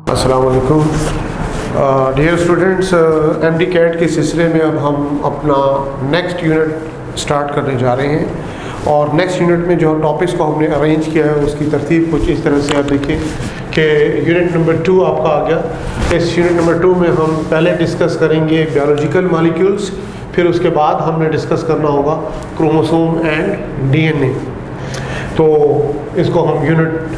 अस्सलाम वालेकुम dear students, MD cat के सिलसिले में अब हम अपना नेक्स्ट यूनिट स्टार्ट करने जा रहे हैं। और नेक्स्ट यूनिट में जो टॉपिक्स को हमने अरेंज किया है उसकी तरतीब कुछ इस तरह से आप देखिए कि यूनिट नंबर 2 आपका आ गया। इस यूनिट नंबर 2 में हम पहले डिस्कस करेंगे बायोलॉजिकल मॉलिक्यूल्स, फिर उसके बाद हमने डिस्कस करना होगा क्रोमोसोम एंड डीएनए। तो इसको हम यूनिट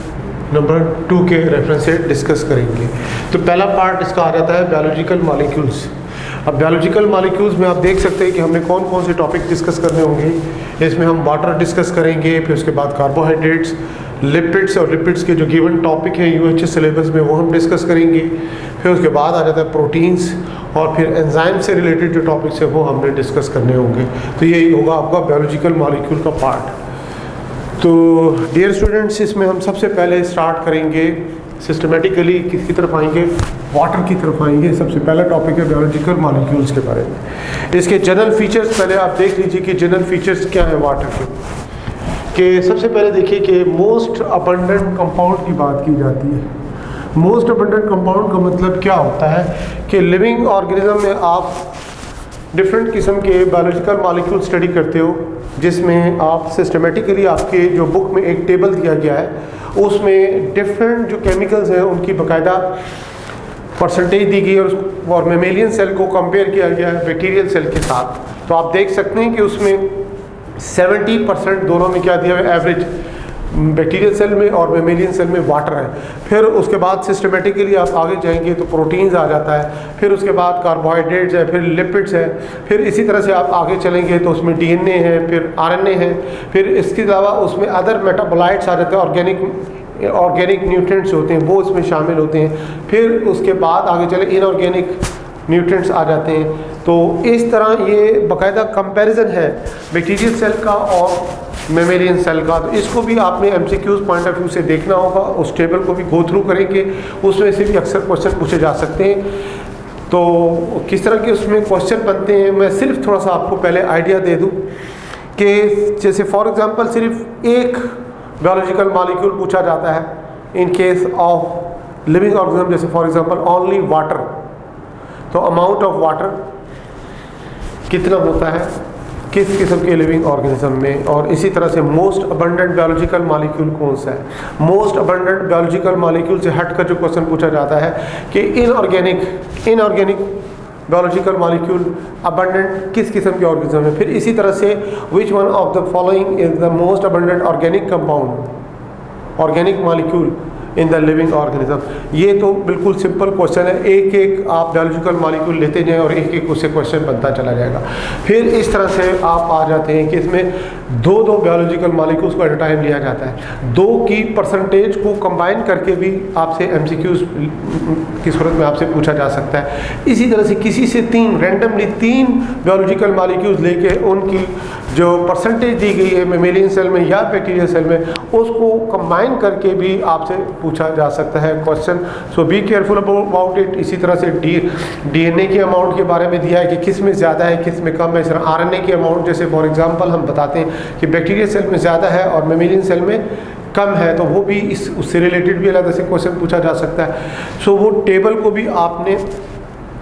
नंबर 2 के रेफरेंस से डिस्कस करेंगे। तो पहला पार्ट इसका आ जाता है बायोलॉजिकल मॉलिक्यूल्स। अब बायोलॉजिकल मॉलिक्यूल्स में आप देख सकते हैं कि हमने कौन कौन से टॉपिक डिस्कस करने होंगे। इसमें हम वाटर डिस्कस करेंगे, फिर उसके बाद कार्बोहाइड्रेट्स, लिपिड्स, और लिपिड्स के जो गिवन टॉपिक है यूएचएस सिलेबस में वो हम डिस्कस करेंगे। फिर उसके बाद आ जाता है प्रोटीन्स, और फिर एंजाइम से रिलेटेड जो टॉपिक्स है वो हमने डिस्कस करने होंगे। तो यही होगा आपका बायोलॉजिकल मॉलिक्यूल का पार्ट। तो डियर स्टूडेंट्स, इसमें हम सबसे पहले स्टार्ट करेंगे सिस्टमेटिकली किसकी तरफ आएंगे, वाटर की तरफ आएंगे। सबसे पहला टॉपिक है बायोलॉजिकल मॉलिक्यूल्स के बारे में। इसके जनरल फीचर्स पहले आप देख लीजिए कि जनरल फीचर्स क्या है वाटर के। सबसे पहले देखिए कि मोस्ट अबंडेंट कंपाउंड की बात की जाती है। मोस्ट अबंडेंट कंपाउंड का मतलब क्या होता है कि लिविंग ऑर्गेनिज्म में आप डिफरेंट किस्म के बायोलॉजिकल मॉलिक्यूल स्टडी करते हो, जिसमें आप सिस्टमेटिकली आपके जो बुक में एक टेबल दिया गया है उसमें डिफरेंट जो केमिकल्स हैं उनकी बाकायदा परसेंटेज दी गई है और मेमेलियन सेल को कंपेयर किया गया है बैक्टीरियल सेल के साथ। तो आप देख सकते हैं कि उसमें 70% दोनों में क्या दिया है एवरेज, बैक्टीरियल सेल में और मेमेलियन सेल में वाटर है। फिर उसके बाद सिस्टमेटिकली आप आगे जाएंगे तो प्रोटीन्स आ जाता है, फिर उसके बाद कार्बोहाइड्रेट्स है, फिर लिपिड्स है, फिर इसी तरह से आप आगे चलेंगे तो उसमें डीएनए है, फिर आरएनए है, फिर इसके अलावा उसमें अदर मेटाबोलाइट्स आ जाते हैं, ऑर्गेनिक न्यूट्रिएंट्स होते हैं वो इसमें शामिल होते हैं। फिर उसके बाद आगे चले इनऑर्गेनिक न्यूट्रिएंट्स आ जाते हैं। तो इस तरह ये बाकायदा कंपैरिजन है बैक्टीरियल सेल का और मेमेलियन सेल का। तो इसको भी आपने एमसीक्यूज पॉइंट ऑफ व्यू से देखना होगा, उस टेबल को भी गो थ्रू करेंगे, उसमें से भी अक्सर क्वेश्चन पूछे जा सकते हैं। तो किस तरह के उसमें क्वेश्चन बनते हैं मैं सिर्फ थोड़ा सा आपको पहले आइडिया दे दूं कि जैसे फॉर एग्जांपल सिर्फ एक बायोलॉजिकल मॉलिक्यूल पूछा जाता है in case of living organism, जैसे फॉर एग्जांपल ओनली वाटर। तो अमाउंट ऑफ वाटर कितना होता है किस किस्म के लिविंग ऑर्गेनिज्म में, और इसी तरह से मोस्ट अबंडेंट बायोलॉजिकल मॉलिक्यूल कौन सा है। मोस्ट अबंडेंट बायोलॉजिकल मॉलिक्यूल से हटकर जो क्वेश्चन पूछा जाता है कि इनऑर्गेनिक बायोलॉजिकल मॉलिक्यूल अबंडेंट किस किस्म के ऑर्गेनिज्म है। फिर इसी तरह से which one of the following is the most abundant organic compound, organic molecule in the living organism. ये तो बिल्कुल सिंपल क्वेश्चन है, एक एक आप बायोलॉजिकल मॉलिक्यूल लेते जाएं और एक एक उससे क्वेश्चन बनता चला जाएगा। फिर इस तरह से आप आ जाते हैं कि इसमें दो बायोलॉजिकल मॉलिक्यूल्स को एट अ टाइम लिया जाता है। 2 की परसेंटेज को कंबाइन करके भी आपसे एमसीक्यूज की सूरत में आपसे पूछा जा सकता है। इसी तरह से किसी से रैंडमली 3 बायोलॉजिकल मॉलिक्यूल्स लेके उनकी जो परसेंटेज दी गई है मेमेलियन सेल में या बैक्टीरियल सेल में उसको कंबाइन करके भी आपसे पूछा जा सकता है question. So be careful about it. इसी तरह से डीएनए के अमाउंट के बारे में दिया है कि किस में ज़्यादा है किस में कम है। इस तरह आरएनए के अमाउंट जैसे फॉर एग्जांपल हम बताते हैं कि बैक्टीरियल सेल में ज़्यादा है और मेमेलियन सेल में कम है, तो वो भी उससे रिलेटेड भी अलग से क्वेश्चन पूछा जा सकता है। सो वो टेबल को भी आपने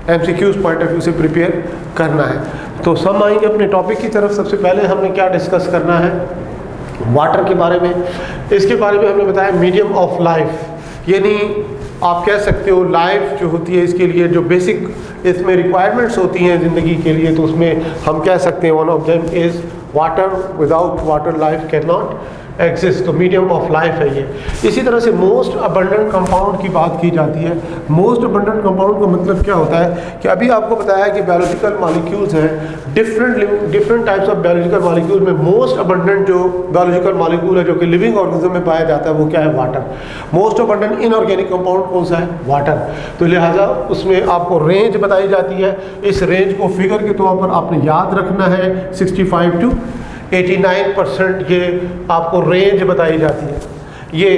एमसीक्यूज पॉइंट ऑफ व्यू से प्रिपेयर करना है। तो सब आएंगे अपने टॉपिक की तरफ। सबसे पहले हमने क्या डिस्कस करना है वाटर के बारे में। इसके बारे में हमने बताया मीडियम ऑफ लाइफ, यानी आप कह सकते हो लाइफ जो होती है इसके लिए जो बेसिक इसमें रिक्वायरमेंट्स होती हैं ज़िंदगी के लिए, तो उसमें हम कह सकते हैं one of them is water. Without water life can not exist. तो मीडियम ऑफ लाइफ है ये। इसी तरह से मोस्ट अबंडेंट कंपाउंड की बात की जाती है। मोस्ट अबंडेंट कंपाउंड का मतलब क्या होता है कि अभी आपको बताया कि बायोलॉजिकल मॉलिक्यूल्स हैं, different types of biological molecule में मोस्ट अबंडेंट जो बायोलॉजिकल मॉलिक्यूल है जो कि लिविंग ऑर्गेनिज्म में पाया जाता है वो क्या है, water. Most abundant inorganic compound कौन सा है, वाटर। तो लिहाजा उसमें आपको रेंज बताई जाती है। इस रेंज को फिगर के तौर पर आपने याद रखना है 65 to 89% ये आपको रेंज बताई जाती है। ये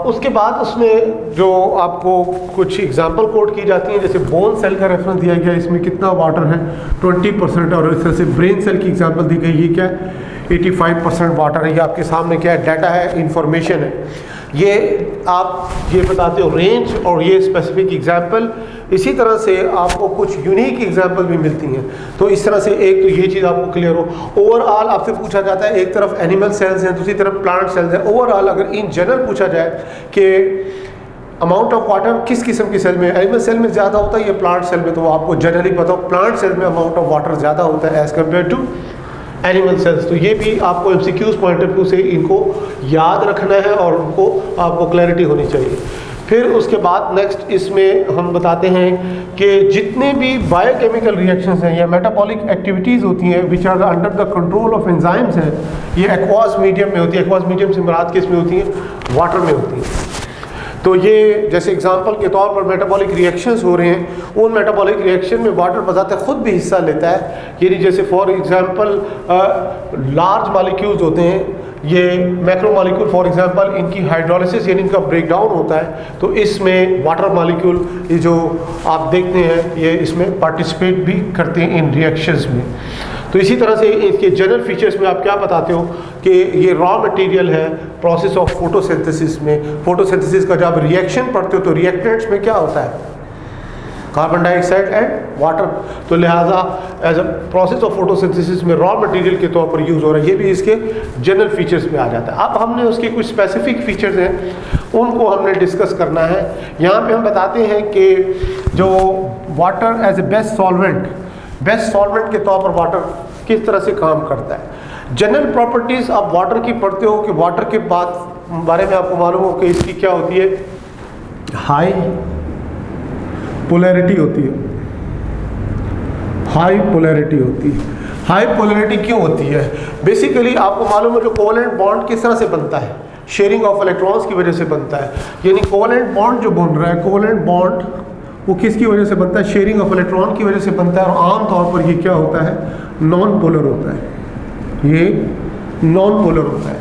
उसके बाद उसमें जो आपको कुछ एग्जांपल कोट की जाती हैं, जैसे बोन सेल का रेफरेंस दिया गया, इसमें कितना वाटर है 20%, और इस तरह से ब्रेन सेल की एग्जांपल दी गई, ये क्या है 85% वाटर है। ये आपके सामने क्या है, डाटा है, इंफॉर्मेशन है। ये आप ये बताते हो रेंज और ये स्पेसिफिक एग्जाम्पल। इसी तरह से आपको कुछ यूनिक एग्जाम्पल भी मिलती हैं। तो इस तरह से एक तो ये चीज़ आपको क्लियर हो। ओवरऑल आपसे पूछा जाता है, एक तरफ एनिमल सेल्स हैं, दूसरी तरफ प्लांट सेल्स हैं। ओवरऑल अगर इन जनरल पूछा जाए कि अमाउंट ऑफ वाटर किस किस्म की सेल में, एनिमल सेल में ज़्यादा होता है या प्लांट सेल में, तो वो आपको जनरली पता हो प्लांट सेल में अमाउंट ऑफ वाटर ज़्यादा होता है as compared to animal cells. तो ये भी आपको MCQs पॉइंट ऑफ व्यू से इनको याद रखना है और उनको आपको क्लैरिटी होनी चाहिए। फिर उसके बाद नेक्स्ट इसमें हम बताते हैं कि जितने भी बायोकेमिकल रिएक्शंस हैं या मेटाबॉलिक एक्टिविटीज़ होती हैं which are under the control of enzymes हैं, ये एक्वास मीडियम में होती है। एक्वास मीडियम से मुराद किस में होती है? वाटर में होती है। तो ये जैसे एग्जांपल के तौर पर मेटाबॉलिक रिएक्शंस हो रहे हैं, उन मेटाबॉलिक रिएक्शन में वाटर बजाते खुद भी हिस्सा लेता है। यानी जैसे फॉर एग्जांपल लार्ज मॉलिक्यूल्स होते हैं, ये मैक्रो मॉलिक्यूल फॉर एग्जांपल, इनकी हाइड्रोलिसिस यानी इनका ब्रेकडाउन होता है, तो इसमें वाटर मॉलिक्यूल ये जो आप देखते हैं ये इसमें पार्टिसिपेट भी करते हैं इन रिएक्शंस में। तो इसी तरह से इसके जनरल फीचर्स में आप क्या बताते हो कि ये रॉ मटेरियल है प्रोसेस ऑफ फोटोसिंथेसिस में। फोटोसिंथेसिस का जब रिएक्शन पढ़ते हो तो रिएक्टेंट्स में क्या होता है? Carbon dioxide and water. तो लिहाजा as a process of photosynthesis में रॉ मटेरियल के तौर पर यूज़ हो रहा है। ये भी इसके जनरल फीचर्स में आ जाता है। अब हमने उसके कुछ स्पेसिफिक फीचर्स हैं उनको हमने डिस्कस करना है। यहाँ पे हम बताते हैं कि जो water as a best solvent के तौर पर वाटर किस तरह से काम करता है। जनरल प्रॉपर्टीज़ आप वाटर की पढ़ते हो कि वाटर के बारे में आपको मालूम हो कि इसकी क्या होती है? हाई पोलैरिटी होती है। हाई पोलैरिटी होती है। हाई पोलैरिटी क्यों होती है? बेसिकली आपको मालूम है जो कोवलेंट बॉन्ड किस तरह से बनता है? शेयरिंग ऑफ इलेक्ट्रॉन्स की वजह से बनता है। यानी कोवलेंट बॉन्ड जो बन रहा है, कोवलेंट बॉन्ड वो किसकी वजह से बनता है? शेयरिंग ऑफ इलेक्ट्रॉन की वजह से बनता है। और आम तौर पर ये क्या होता है? नॉन पोलर होता है। ये नॉन पोलर होता है।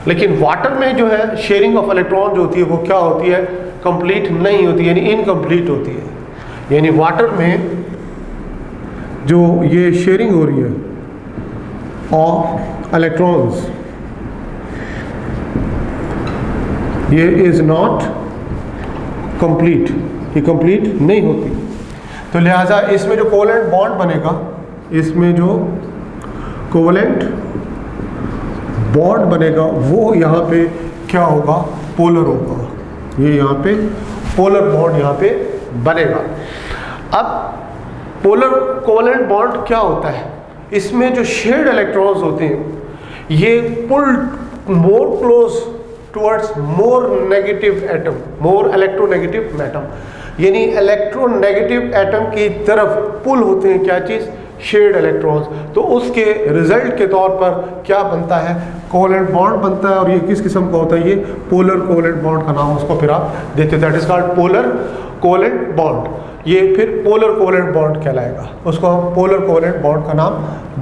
लेकिन वाटर में जो है शेयरिंग ऑफ इलेक्ट्रॉन जो होती है वो क्या होती है? कंप्लीट नहीं होती, यानी इनकम्प्लीट होती है। यानी वाटर में जो ये शेयरिंग हो रही है ऑफ इलेक्ट्रॉन्स, ये इज नॉट कंप्लीट, ये कंप्लीट नहीं होती। तो लिहाजा इसमें जो कोवलेंट बॉन्ड बनेगा, इसमें जो कोवलेंट बॉन्ड बनेगा वो यहाँ पे क्या होगा? पोलर होगा। ये यहाँ पे पोलर बॉन्ड यहाँ पे बनेगा। अब पोलर कोवलेंट बॉन्ड क्या होता है? इसमें जो शेयर्ड इलेक्ट्रॉन्स होते हैं ये pulled more close towards more negative atom, more electronegative atom, यानी इलेक्ट्रोनेगेटिव एटम की तरफ पुल होते हैं क्या चीज़? Shared electrons. तो उसके रिजल्ट के तौर पर क्या बनता है? कोवलेंट बॉन्ड बनता है। और ये किस किस्म का होता है? ये पोलर कोवलेंट बॉन्ड का नाम उसको फिर आप देते हो, that is called polar covalent bond. ये फिर पोलर कोवलेंट बॉन्ड कहलाएगा, उसको हम पोलर कोवलेंट बॉन्ड का नाम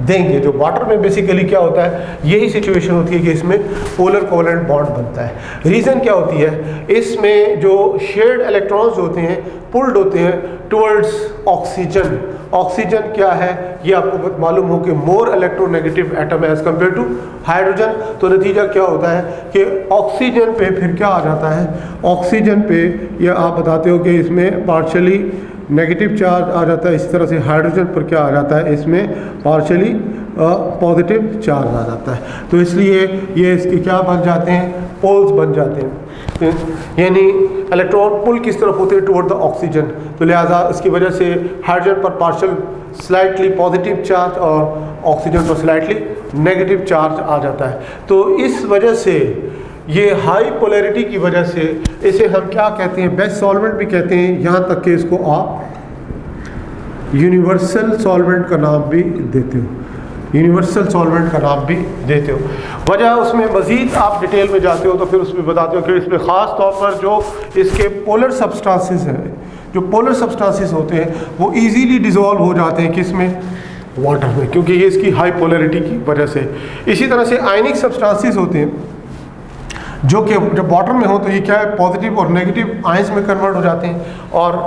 देंगे। जो वाटर में बेसिकली क्या होता है, यही सिचुएशन होती है कि इसमें पोलर कोवलेंट बॉन्ड बनता है। रीज़न क्या होती है? इसमें जो शेयर्ड इलेक्ट्रॉन्स होते हैं पुल्ड होते हैं टुवर्ड्स ऑक्सीजन। ऑक्सीजन क्या है ये आपको मालूम हो कि मोर इलेक्ट्रोनेगेटिव एटम है एज कम्पेयर टू हाइड्रोजन। तो नतीजा क्या होता है कि ऑक्सीजन पे फिर क्या आ जाता है? ऑक्सीजन पे ये आप बताते हो कि इसमें पार्शियली नेगेटिव चार्ज आ जाता है। इसी तरह से हाइड्रोजन पर क्या आ जाता है? इसमें पार्शियली पॉजिटिव चार्ज आ जाता है। तो इसलिए ये इसके क्या बन जाते हैं? पोल्स बन जाते हैं। यानी इलेक्ट्रॉन पुल किस तरफ होते हैं? Toward the oxygen. तो लिहाजा इसकी वजह से हाइड्रोजन पर पार्शियल स्लाइटली पॉजिटिव चार्ज और ऑक्सीजन पर स्लाइटली नेगेटिव चार्ज आ जाता है। तो इस वजह से ये हाई पोलैरिटी की वजह से इसे हम क्या कहते हैं? बेस्ट सॉल्वेंट भी कहते हैं। यहाँ तक कि इसको आप यूनिवर्सल सॉल्वेंट का नाम भी देते हो, यूनिवर्सल सॉल्वेंट का नाम भी देते हो। वजह उसमें मज़ीद आप डिटेल में जाते हो तो फिर उसमें बताते हो कि इसमें ख़ास तौर पर जो इसके पोलर सब्सटेंसेस हैं, जो पोलर सब्सटेंसेस होते हैं वो इजीली डिज़ोल्व हो जाते हैं किस में? वाटर में, क्योंकि ये इसकी हाई पोलैरिटी की वजह से। इसी तरह से आयनिक सब्सटेंसेस होते हैं जो कि जब वाटर में हो तो ये क्या है? पॉजिटिव और नेगेटिव आयंस में कन्वर्ट हो जाते हैं। और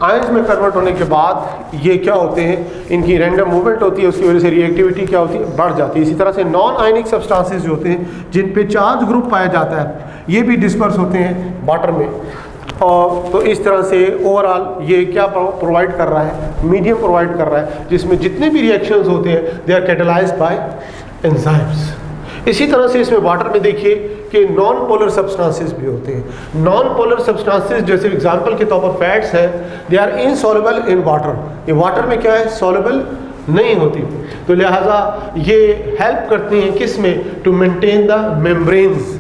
आयंस में कन्वर्ट होने के बाद ये क्या होते हैं? इनकी रैंडम मूवमेंट होती है, उसकी वजह से रिएक्टिविटी क्या होती है? बढ़ जाती है। इसी तरह से नॉन आयनिक सब्सटेंसेस जो होते हैं जिन पे चार्ज ग्रुप पाया जाता है, ये भी डिस्पर्स होते हैं वाटर में। और तो इस तरह से ओवरऑल ये क्या प्रोवाइड कर रहा है, मीडियम प्रोवाइड कर रहा है जिसमें जितने भी रिएक्शंस होते हैं they are catalysed by enzymes. इसी तरह से इसमें वाटर में देखिए कि नॉन पोलर सब्सटेंसेस भी होते हैं। नॉन पोलर सब्सटेंसेस जैसे एग्जांपल के तौर पर फैट्स है, they are insoluble in water. ये वाटर में क्या है, सॉल्युबल नहीं होती, तो लिहाजा ये हेल्प करती हैं किस में, टू मेंटेन द मेम्ब्रेन्स।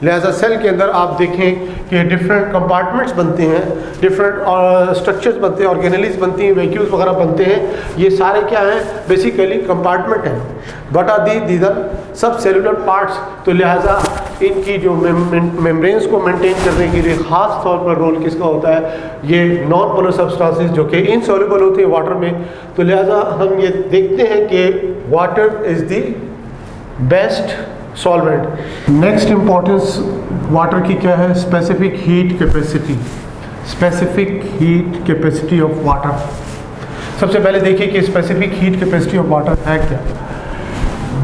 लिहाजा सेल के अंदर आप देखें कि डिफरेंट कंपार्टमेंट्स बनते हैं, डिफरेंट स्ट्रक्चर्स बनते हैं, ऑर्गेनेल्स बनती हैं, वैक्यूल्स वगैरह बनते हैं। ये सारे क्या हैं, बेसिकली कंपार्टमेंट हैं। बट आर दीज आर सब सेलुलर पार्ट्स। तो लिहाजा इनकी जो मेम्ब्रेन्स को मेंटेन करने के लिए ख़ास तौर पर रोल किसका होता है, ये नॉन पोलर सब्सटेंसेस जो कि इनसॉल्युबल होते हैं वाटर में। तो लिहाजा हम ये देखते हैं कि water is the best solvent. Next importance water की क्या है, specific heat capacity. Specific heat capacity of water. सबसे पहले देखिए कि specific heat capacity of water है क्या।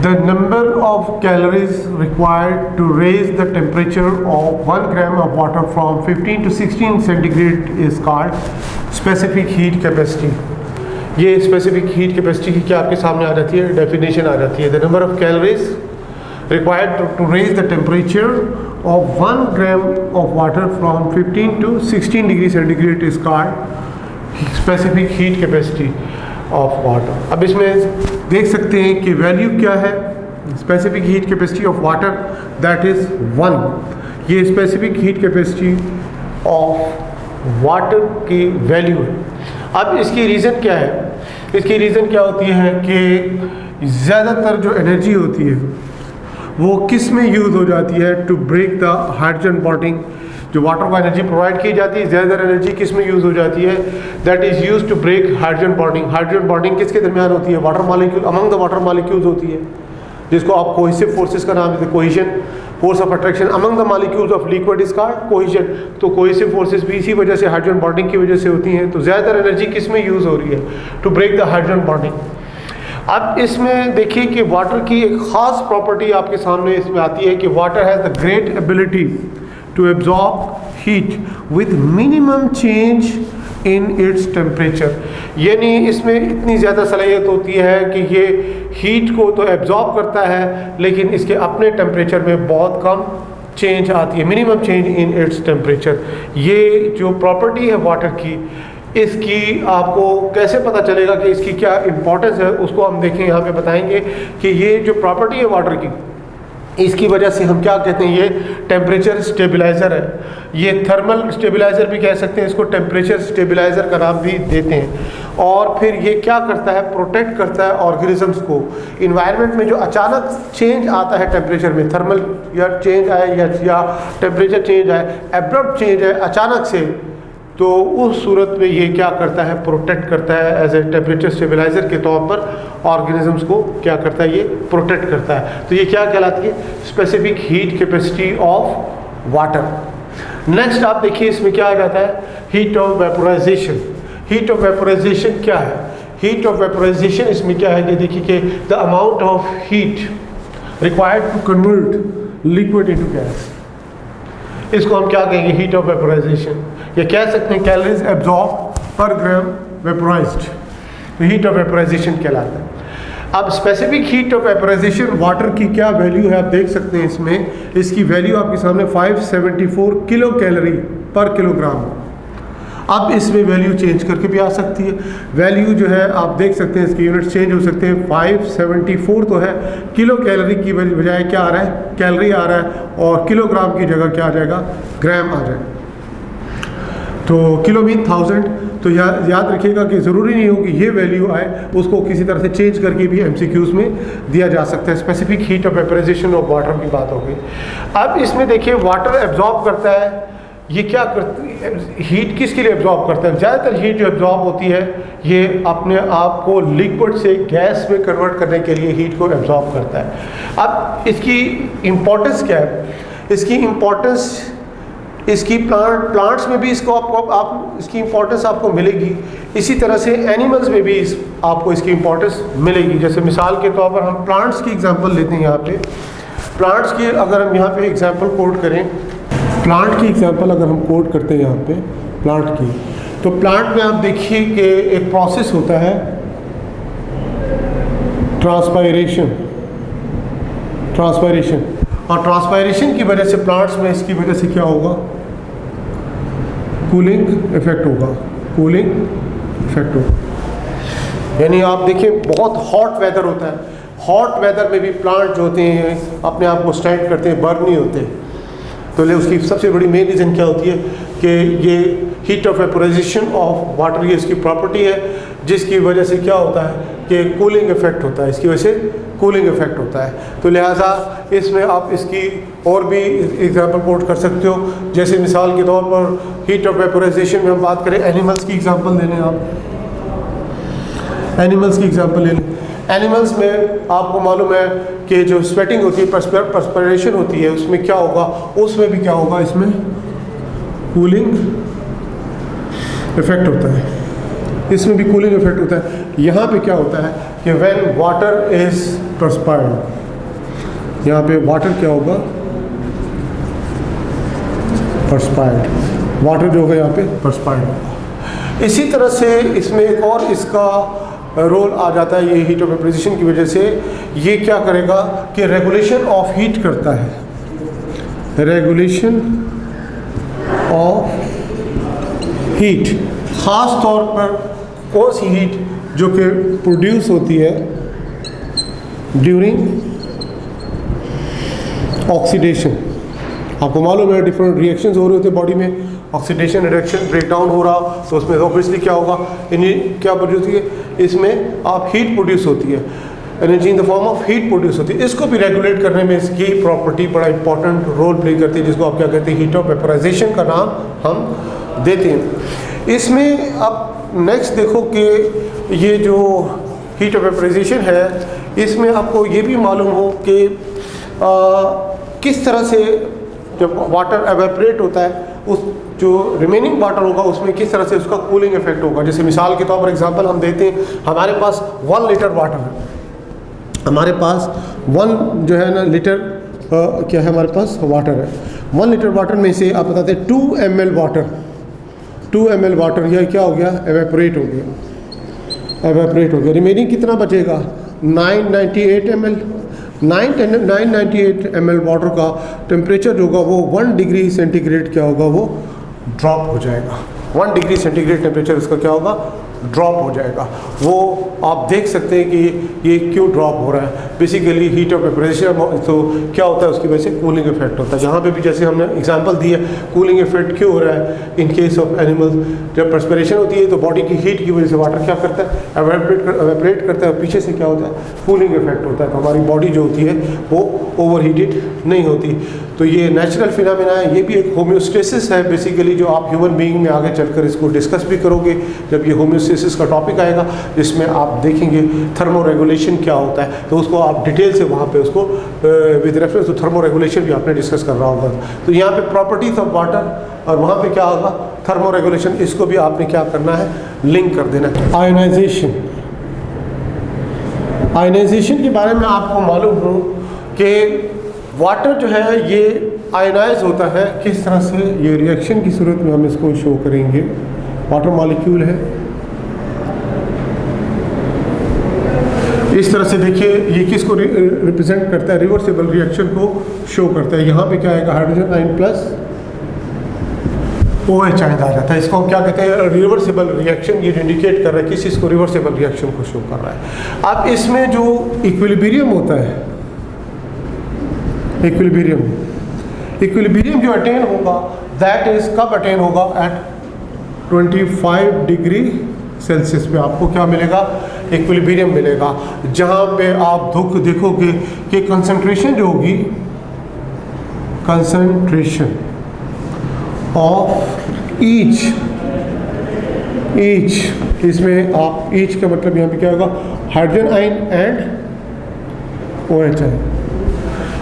The number of calories required to raise the temperature of 1 gram of water from 15 to 16 centigrade is called specific heat capacity. ये specific heat capacity की क्या आपके सामने आ जाती है, डेफिनेशन आ जाती है। The number of calories required to raise the temperature of 1 gram of water from 15 to 16 degree centigrade is called specific heat capacity of water। अब इसमें देख सकते हैं कि वैल्यू क्या है, specific heat capacity of water that is 1। ये specific heat capacity of water की वैल्यू है। अब इसकी रीज़न क्या है, इसकी रीज़न क्या होती है कि ज़्यादातर जो एनर्जी होती है वो किस में यूज़ हो जाती है, to break the hydrogen bonding. जो वाटर को एनर्जी प्रोवाइड की जाती है, ज़्यादातर एनर्जी किस में यूज़ हो जाती है, that is use to break hydrogen bonding. Hydrogen bonding किसके दरमियान होती है, water molecule, among the water molecules होती है, जिसको आप कोहेसिव फोर्सेस का नाम देते हैं, cohesion, force of attraction among the molecules of liquid is called cohesion. तो कोहेसिव फोर्सेस भी इसी वजह से हाइड्रोजन बॉन्डिंग की वजह से होती हैं। तो ज़्यादातर एनर्जी किस में यूज़ हो रही है, to break the hydrogen bonding. अब इसमें देखिए कि वाटर की एक ख़ास प्रॉपर्टी आपके सामने इसमें आती है कि water has the great ability to absorb heat with minimum change in its temperature. यानी इसमें इतनी ज़्यादा सलाहियत होती है कि ये हीट को तो एब्जॉर्ब करता है लेकिन इसके अपने टेम्परेचर में बहुत कम चेंज आती है, minimum change in its temperature. ये जो प्रॉपर्टी है वाटर की, इसकी आपको कैसे पता चलेगा कि इसकी क्या इम्पोर्टेंस है, उसको हम देखें यहाँ पे बताएंगे कि ये जो प्रॉपर्टी है वाटर की, इसकी वजह से हम क्या कहते हैं, ये टेम्परेचर स्टेबलाइज़र है। ये थर्मल स्टेबलाइज़र भी कह सकते हैं इसको, टेम्परेचर स्टेबलाइज़र का नाम भी देते हैं। और फिर ये क्या करता है, प्रोटेक्ट करता है ऑर्गेनिजम्स को। इन्वायरमेंट में जो अचानक चेंज आता है टेम्परेचर में, थर्मल या चेंज आए या टेम्परेचर चेंज आए, एब्रप्ट चेंज है अचानक से, तो उस सूरत में ये क्या करता है, प्रोटेक्ट करता है एज ए टेम्परेचर स्टेबलाइज़र के तौर पर ऑर्गेनिजम्स को क्या करता है, ये प्रोटेक्ट करता है। तो ये क्या कहलाती है, specific heat capacity of water. Next आप देखिए इसमें क्या आ जाता है, heat of vaporisation. Heat of vaporisation क्या है, हीट ऑफ वेपोराइजेशन इसमें क्या है कि देखिए कि the amount of heat required to convert liquid into gas, इसको हम क्या कहेंगे, हीट ऑफ वेपोराइजेशन, या कह सकते हैं कैलोरीज एब्जॉर्ब पर ग्राम वेपोराइज्ड, तो हीट ऑफ वेपोराइजेशन कहलाता है। अब specific heat of vaporisation water की क्या वैल्यू है आप देख सकते हैं इसमें, इसकी वैल्यू आपके सामने 574 किलो कैलोरी पर किलोग्राम। अब इसमें वैल्यू चेंज करके भी आ सकती है, वैल्यू जो है आप देख सकते हैं इसके यूनिट्स चेंज हो सकते हैं। 574 तो है, किलो कैलोरी की बजाय क्या आ रहा है, कैलोरी आ रहा है, और किलोग्राम की जगह क्या आ जाएगा, ग्राम आ जाएगा। तो किलो मीन 1000। तो याद रखिएगा कि ज़रूरी नहीं हो कि ये वैल्यू आए, उसको किसी तरह से चेंज करके भी MCQs में दिया जा सकता है। Specific heat of vaporisation of water की बात हो गई। अब इसमें देखिए वाटर एब्जॉर्ब करता है, ये क्या करती है, हीट किसके लिए एब्जॉर्ब करता है, ज़्यादातर हीट जो एब्जॉर्ब होती है ये अपने आप को लिक्विड से गैस में कन्वर्ट करने के लिए हीट को एब्जॉर्ब करता है। अब इसकी इम्पोर्टेंस क्या है, इसकी इम्पोर्टेंस इसकी प्लांट्स में भी इसको आप इसकी इम्पोर्टेंस आपको मिलेगी, इसी तरह से एनिमल्स में भी आपको इसकी इम्पोर्टेंस मिलेगी। जैसे मिसाल के तौर पर हम प्लांट्स की एग्जांपल लेते हैं, यहाँ पे प्लांट्स की अगर हम यहाँ पे एग्जांपल कोट करें प्लांट की एग्जांपल अगर हम कोट करते हैं यहाँ पे प्लांट की, तो प्लांट में आप देखिए कि एक प्रोसेस होता है ट्रांसपायरेशन। और ट्रांसपायरेशन की वजह से प्लांट्स में इसकी वजह से क्या होगा, कूलिंग इफेक्ट होगा। यानी आप देखिए बहुत हॉट वेदर होता है, हॉट वेदर में भी प्लांट जो होते हैं अपने आप को स्टैंड करते हैं, बर्न नहीं होते। तो उसकी सबसे बड़ी मेन रीज़न क्या होती है कि ये heat of vaporisation of water, ये इसकी प्रॉपर्टी है, जिसकी वजह से क्या होता है कि कूलिंग इफेक्ट होता है, इसकी वजह से कूलिंग इफेक्ट होता है। तो लिहाजा इसमें आप इसकी और भी एग्जांपल कोट कर सकते हो। जैसे मिसाल के तौर पर हीट ऑफ वेपोराइजेशन में हम बात करें, एनिमल्स की एग्जांपल ले लें आप, एनिमल्स की एग्जांपल ले लें। एनिमल्स में आपको मालूम है कि जो स्वेटिंग होती है, पर्सपिरेशन होती है, उसमें क्या होगा, उसमें भी क्या होगा, इसमें कूलिंग इफेक्ट होता है, इसमें भी कूलिंग इफेक्ट होता है। यहाँ पे क्या होता है कि व्हेन वाटर इज पर्सपायर्ड, यहाँ पे वाटर क्या होगा, पर्सपायर्ड, वाटर जो होगा यहाँ पे पर्सपायर्ड होगा। इसी तरह से इसमें एक और इसका रोल आ जाता है, ये हीट ऑफ वेपोराइजेशन की वजह से ये क्या करेगा कि रेगुलेशन ऑफ हीट करता है, रेगुलेशन ऑफ हीट। ख़ास तौर पर कौन सी हीट, जो कि प्रोड्यूस होती है ड्यूरिंग ऑक्सीडेशन। आपको मालूम है डिफरेंट रिएक्शंस हो रहे होते हैं बॉडी में, ऑक्सीडेशन रिएक्शन, ब्रेक डाउन हो रहा, तो उसमें ऑब्वियसली क्या होगा, क्या प्रोड्यूस होती है, इसमें आप हीट प्रोड्यूस होती है, energy in the form of heat produce होती है। इसको भी रेगुलेट करने में इसकी प्रॉपर्टी बड़ा इंपॉर्टेंट रोल प्ले करती है, जिसको आप क्या कहते हैं, हीट ऑफ वेपोराइजेशन का नाम हम देते हैं। इसमें अब नेक्स्ट देखो कि ये जो हीट ऑफ वेपोराइजेशन है, इसमें आपको ये भी मालूम हो कि किस तरह से जब वाटर एवेपोरेट होता है, उस जो रिमेनिंग वाटर होगा उसमें किस तरह से उसका कूलिंग इफेक्ट होगा। जैसे मिसाल के तौर पर एग्जांपल हम देते हैं, हमारे पास 1 लीटर वाटर है, हमारे पास 1 जो है ना लीटर क्या है, हमारे पास वाटर है। 1 लीटर वाटर में से आप बताते हैं 2 ml वाटर, 2 ml वाटर यह क्या हो गया, एवेपोरेट हो गया। रिमेनिंग कितना बचेगा, 998 ml। 998 ml वाटर का टेम्परेचर जो होगा वो 1 डिग्री सेंटीग्रेड क्या होगा, वो ड्रॉप हो जाएगा। 1 डिग्री सेंटीग्रेड टेम्परेचर इसका क्या होगा, ड्रॉप हो जाएगा। वो आप देख सकते हैं कि ये क्यों ड्रॉप हो रहा है, बेसिकली हीट ऑफ वेपोराइजेशन। तो क्या होता है, उसकी वजह से कूलिंग इफेक्ट होता है। यहाँ पे भी जैसे हमने एग्जांपल दी है, कूलिंग इफेक्ट क्यों हो रहा है इन केस ऑफ एनिमल्स, जब पर्सपिरेशन होती है तो बॉडी की हीट की वजह से वाटर क्या करता है, एवेपोरेट करता है, पीछे से क्या होता है, कूलिंग इफेक्ट होता है। तो हमारी बॉडी जो होती है वो ओवर हीटेड नहीं होती। तो ये नेचुरल फिनोमेना है, ये भी एक होम्योस्टेसिस है बेसिकली, जो आप ह्यूमन बीइंग में आगे चलकर इसको डिस्कस भी करोगे जब ये होम्योस्टेसिस का टॉपिक आएगा, जिसमें आप देखेंगे थर्मो रेगुलेशन क्या होता है, तो उसको आप डिटेल से वहाँ पे उसको with reference to thermoregulation भी आपने डिस्कस कर रहा होगा। तो यहाँ पे प्रॉपर्टीज ऑफ वाटर और वहाँ पे क्या होगा, थर्मो रेगुलेशन, इसको भी आपने क्या करना है, लिंक कर देना है। आयनाइजेशन के बारे में आपको मालूम हो कि वाटर जो है ये आयनाइज होता है, किस तरह से, ये रिएक्शन की सूरत में हम इसको शो करेंगे। वाटर मॉलिक्यूल है, इस तरह से देखिए, ये किसको रिप्रेजेंट करता है, रिवर्सिबल रिएक्शन को शो करता है। यहाँ पे क्या आएगा, hydrogen ion plus OH ion आ जाता है। इसको हम क्या कहते हैं, रिवर्सिबल रिएक्शन। ये इंडिकेट कर रहा है किस चीज़ को, रिवर्सिबल रिएक्शन को शो कर रहा है। अब इसमें जो इक्विलिब्रियम होता है, इक्विलिब्रियम जो अटेन होगा, दैट इज कब अटेन होगा, एट 25 डिग्री सेल्सियस पे आपको क्या मिलेगा, इक्विलिब्रियम मिलेगा। जहाँ पे आप देखोगे कि कंसंट्रेशन जो होगी, कंसंट्रेशन ऑफ ईच, इसमें आप ईच का मतलब यहाँ पे क्या होगा, hydrogen ion and OH ion.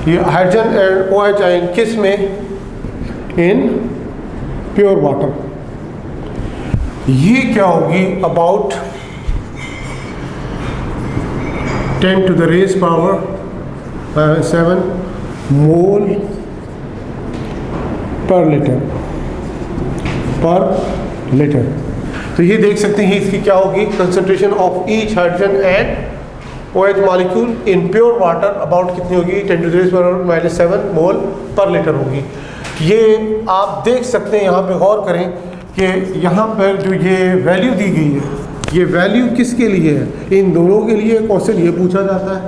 ये हाइड्रोजन एंड OH आयन किस में, इन प्योर वाटर। ये क्या होगी, about 10 to the raised power 7 मोल पर लीटर। तो ये देख सकते हैं इसकी क्या होगी, concentration of each hydrogen and OH molecule in pure water about कितनी होगी, 10⁻⁻⁷ मोल पर लीटर होगी। ये आप देख सकते हैं, यहाँ पे गौर करें कि यहाँ पर जो ये वैल्यू दी गई है, ये वैल्यू किसके लिए है, इन दोनों के लिए क्वेश्चन ये पूछा जाता है,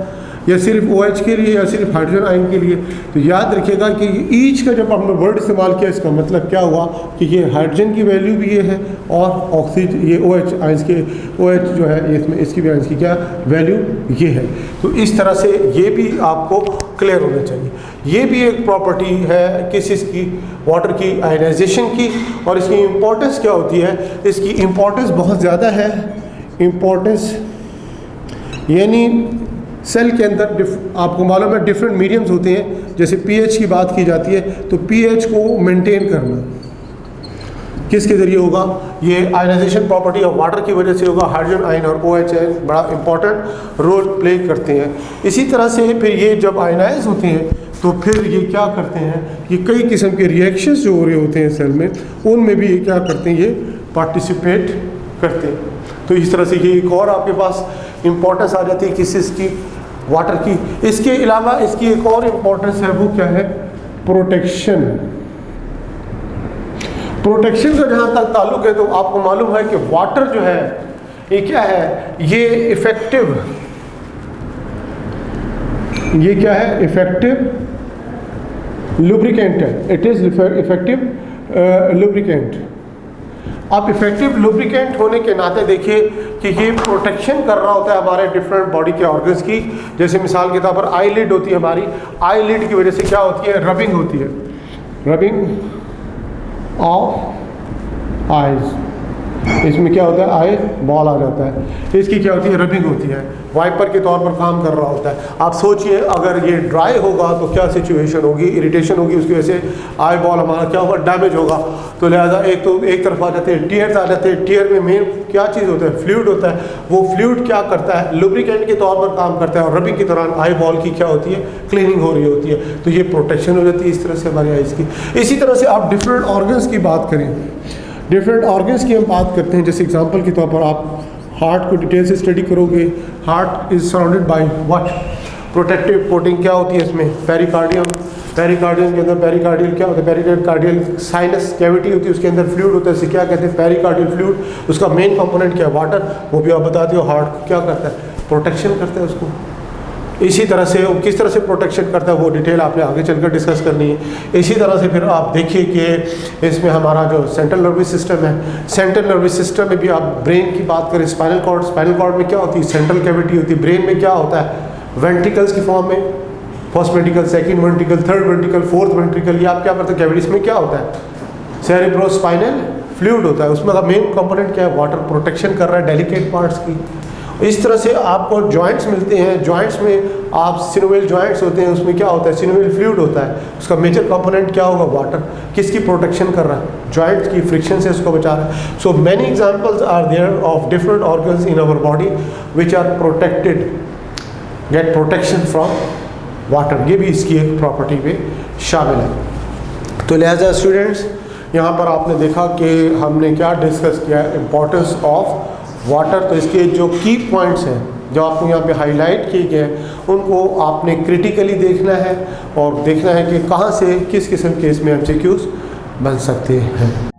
या सिर्फ OH के लिए या सिर्फ हाइड्रोजन आयन के लिए। तो याद रखिएगा कि ईच का जब हमने वर्ड इस्तेमाल किया, इसका मतलब क्या हुआ कि ये हाइड्रोजन की वैल्यू भी ये है और ऑक्सीजन ये OH आयंस के OH जो है इसमें इसकी भी आयंस की क्या वैल्यू ये है। तो इस तरह से ये भी आपको क्लियर होना चाहिए। ये भी एक प्रॉपर्टी है किस इसकी, वाटर की आयनाइजेशन की। और इसकी इम्पोर्टेंस क्या होती है, इसकी इम्पोर्टेंस बहुत ज़्यादा है। इम्पोर्टेंस यानी सेल के अंदर आपको मालूम है डिफरेंट मीडियम्स होते हैं, जैसे pH की बात की जाती है, तो pH को मेंटेन करना किसके ज़रिए होगा, ये आयनाइजेशन प्रॉपर्टी ऑफ वाटर की वजह से होगा। हाइड्रोजन आयन और OH आयन बड़ा इंपॉर्टेंट रोल प्ले करते हैं। इसी तरह से फिर ये जब आयनाइज होते हैं तो फिर ये क्या करते हैं, ये कई किस्म के रिएक्शंस जो हो रहे होते हैं सेल में, उनमें भी ये क्या करते हैं, ये पार्टिसिपेट करते हैं। तो इस तरह से ये एक और आपके पास इम्पोर्टेंस आ जाती है किस इसकी, वाटर की। इसके अलावा इसकी एक और इम्पोर्टेंस है, वो क्या है, प्रोटेक्शन। प्रोटेक्शन का जहाँ तक ताल्लुक है तो आपको मालूम है कि वाटर जो है ये क्या है, ये इफेक्टिव, ये क्या है, इफेक्टिव लुब्रिकेंट है। It is effective lubricant. आप इफेक्टिव लुब्रिकेंट होने के नाते देखिए कि ये प्रोटेक्शन कर रहा होता है हमारे डिफरेंट बॉडी के ऑर्गन्स की। जैसे मिसाल के तौर पर आईलिड होती है हमारी, आईलिड की वजह से क्या होती है, रबिंग होती है, रबिंग ऑफ आइज। इसमें क्या होता है, आई बॉल आ जाता है, इसकी क्या होती है, रबिंग होती है, वाइपर के तौर पर काम कर रहा होता है। आप सोचिए अगर ये ड्राई होगा तो क्या सिचुएशन होगी, इरिटेशन होगी, उसकी वजह से आई बॉल हमारा क्या होगा, डैमेज होगा। तो लिहाजा एक तो एक तरफ आ जाते हैं टीयर्स आ जाते हैं। टीयर में मेन क्या चीज़ होता है, फ्लूइड होता है। वो फ्लूइड क्या करता है, लुब्रिकेंट के तौर पर काम करता है, और रबिंग के दौरान आई बॉल की क्या होती है, क्लीनिंग हो रही होती है। तो ये प्रोटेक्शन हो जाती है इस तरह से हमारी आइज़ की। इसी तरह से आप डिफरेंट ऑर्गन्स की बात करें, डिफरेंट ऑर्गन्स की हम बात करते हैं। जैसे एग्जांपल के तौर पर आप हार्ट को डिटेल से स्टडी करोगे, heart is surrounded by what, protective coating क्या होती है इसमें, पेरिकार्डियम। पेरिकार्डियम के अंदर पेरिकार्डियल क्या होता है, पेरिकार्डियल साइनस कैविटी होती है, उसके अंदर फ्लूइड होता है, इसे क्या कहते हैं, पेरिकार्डियल फ्लूइड। उसका मेन कंपोनेंट क्या है, वाटर। वो भी आप बताते हो, हार्ट क्या करता है, प्रोटेक्शन करता है उसको। इसी तरह से वो किस तरह से प्रोटेक्शन करता है वो डिटेल आपने आगे चलकर डिस्कस करनी है। इसी तरह से फिर आप देखिए कि इसमें हमारा जो सेंट्रल नर्वस सिस्टम है, सेंट्रल नर्वस सिस्टम में भी आप ब्रेन की बात करें, स्पाइनल कॉर्ड, स्पाइनल कॉर्ड में क्या होती है, सेंट्रल कैविटी होती है। ब्रेन में क्या होता है, वेंट्रिकल्स की फॉर्म में, first ventricle, second ventricle, third ventricle, fourth ventricle. ये आप क्या करते हैं, कैविटीज में क्या होता है, सेरेब्रोस्पाइनल फ्लूइड होता है। उसमें का मेन कंपोनेंट क्या है, वाटर, प्रोटेक्शन कर रहा है डेलिकेट पार्ट्स की। इस तरह से आपको जॉइंट्स मिलते हैं, जॉइंट्स में आप सिनोवियल जॉइंट्स होते हैं, उसमें क्या होता है, सिनोवियल फ्लूइड होता है। उसका मेजर कंपोनेंट क्या होगा, वाटर। किसकी प्रोटेक्शन कर रहा है, जॉइंट्स की, फ्रिक्शन से उसको बचा रहा है। So many examples are there of different organs in our body which are protected, get protection from water. ये भी इसकी एक प्रॉपर्टी पे शामिल है। तो लिहाजा स्टूडेंट्स यहाँ पर आपने देखा कि हमने क्या डिस्कस किया, इम्पोर्टेंस ऑफ वाटर। तो इसके जो की पॉइंट्स हैं जो आपको यहाँ पे हाईलाइट किए गए हैं, उनको आपने क्रिटिकली देखना है और देखना है कि कहाँ से किस किस्म के इसमें MCQs बन सकते हैं।